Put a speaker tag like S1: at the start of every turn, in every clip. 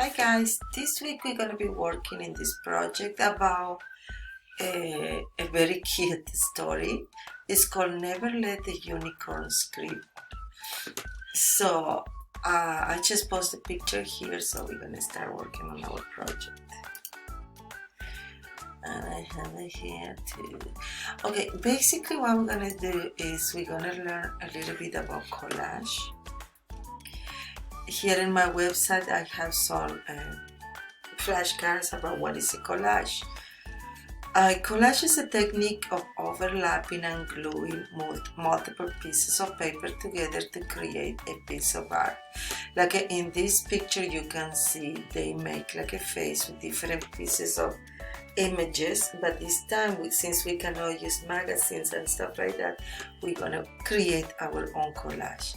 S1: Hi guys, this week we're going to be working in this project about a very cute story. It's called Never Let the Unicorn Scream. So I just posted a picture here, so we're going to start working on our project. And I have it here too. Okay, basically what we're going to do is we're going to learn a little bit about collage. Here in my website I have some flashcards about what is a collage. Collage is a technique of overlapping and gluing multiple pieces of paper together to create a piece of art. Like in this picture you can see they make like a face with different pieces of images, but this time since we cannot use magazines and stuff like that, we're gonna create our own collage.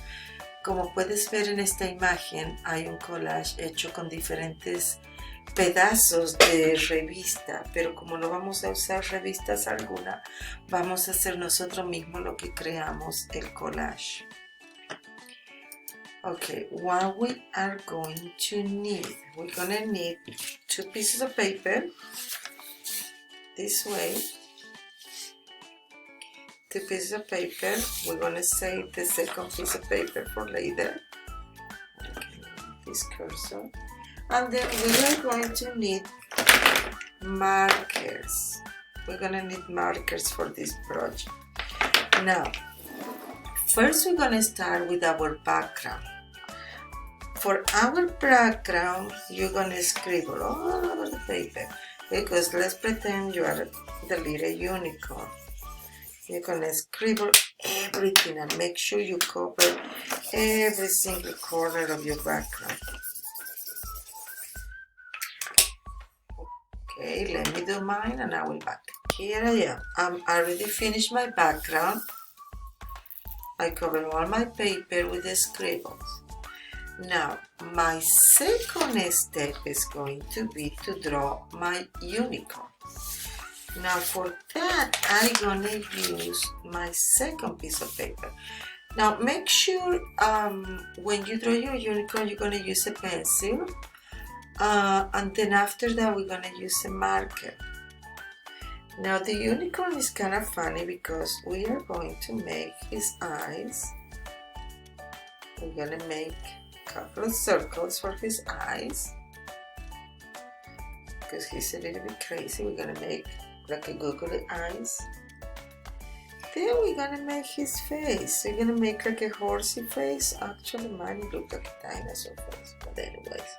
S1: Como puedes ver en esta imagen, hay un collage hecho con diferentes pedazos de revista, pero como no vamos a usar revistas alguna, vamos a hacer nosotros mismos lo que creamos el collage. Okay, what we are going to need, we're gonna need 2 pieces of paper, this way. 2 pieces of paper. We're gonna save the second piece of paper for later. Okay, this cursor. And then we are going to need markers. We're gonna need markers for this project. Now, first we're gonna start with our background. For our background, you're gonna scribble all over the paper because let's pretend you are the little unicorn. You're gonna scribble everything and make sure you cover every single corner of your background. Okay, let me do mine and I will back. Here I am. I already finished my background. I covered all my paper with the scribbles. Now, my second step is going to be to draw my unicorn. Now for that, I'm gonna use my second piece of paper. Now make sure when you draw your unicorn, you're gonna use a pencil. And then after that, we're gonna use a marker. Now the unicorn is kind of funny because we are going to make his eyes. We're gonna make a couple of circles for his eyes. Because he's a little bit crazy, we're gonna make like a googly eyes. Then we're gonna make his face. We're gonna make like a horsey face. Actually mine looked like a dinosaur face, but anyways.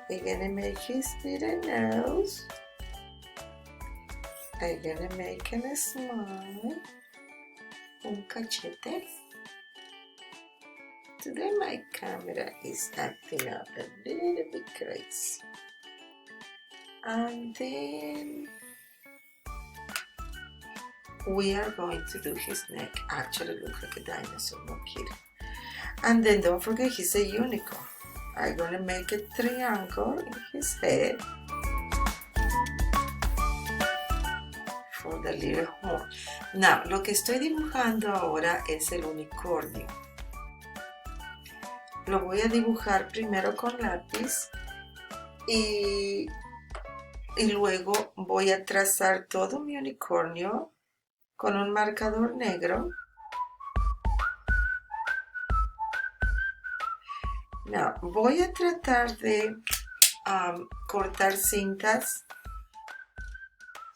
S1: We're gonna make his little nose. I'm gonna make him a smile. Un cachete. Today my camera is acting up a little bit crazy. And then we are going to do his neck. Actually looks like a dinosaur, no kidding. And then don't forget he's a unicorn. I'm gonna make a triangle in his head for the little horn. Now, lo que estoy dibujando ahora es el unicornio. Lo voy a dibujar primero con lápiz y luego voy a trazar todo mi unicornio con un marcador negro. Now, voy a tratar de cortar cintas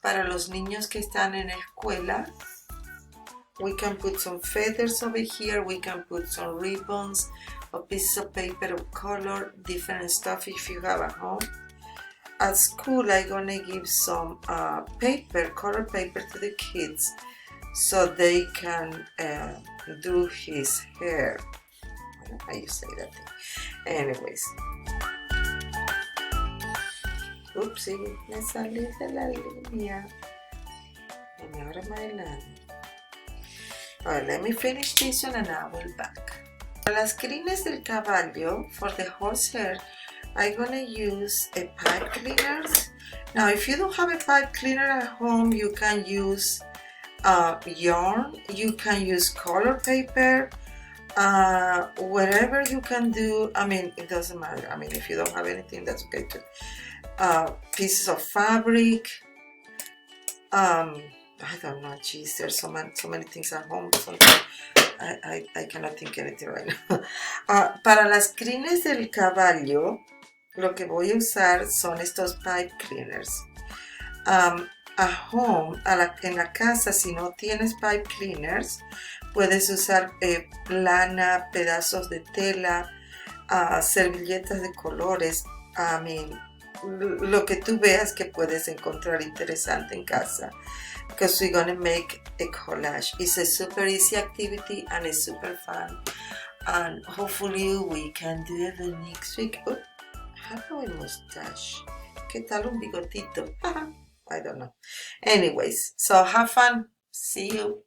S1: para los niños que están en la escuela. We can put some feathers over here, we can put some ribbons, or pieces of paper of color, different stuff if you have at home. At school, I'm gonna give some paper, color paper to the kids so they can do his hair. I don't know how you say that thing. Anyways. Oopsie, me salí de la línea. And ahora más adelante. Alright, let me finish this one and I will back. Para las crines del caballo, for the horse hair, I'm gonna use a pipe cleaner. Now, if you don't have a pipe cleaner at home, you can use yarn, you can use color paper, wherever you can do, I mean, it doesn't matter. I mean, if you don't have anything, that's okay too. Pieces of fabric. I don't know, geez, there's so many things at home. Sometimes I cannot think anything right now. Para las crines del caballo, lo que voy a usar son estos pipe cleaners. A home, en la casa, si no tienes pipe cleaners, puedes usar lana, pedazos de tela, servilletas de colores. I mean, lo que tú veas que puedes encontrar interesante en casa, because we're gonna make a collage. It's a super easy activity and it's super fun, and hopefully we can do it next week. Oh, have a mustache. ¿Qué tal un bigotito? I don't know. Anyways, so have fun. See you.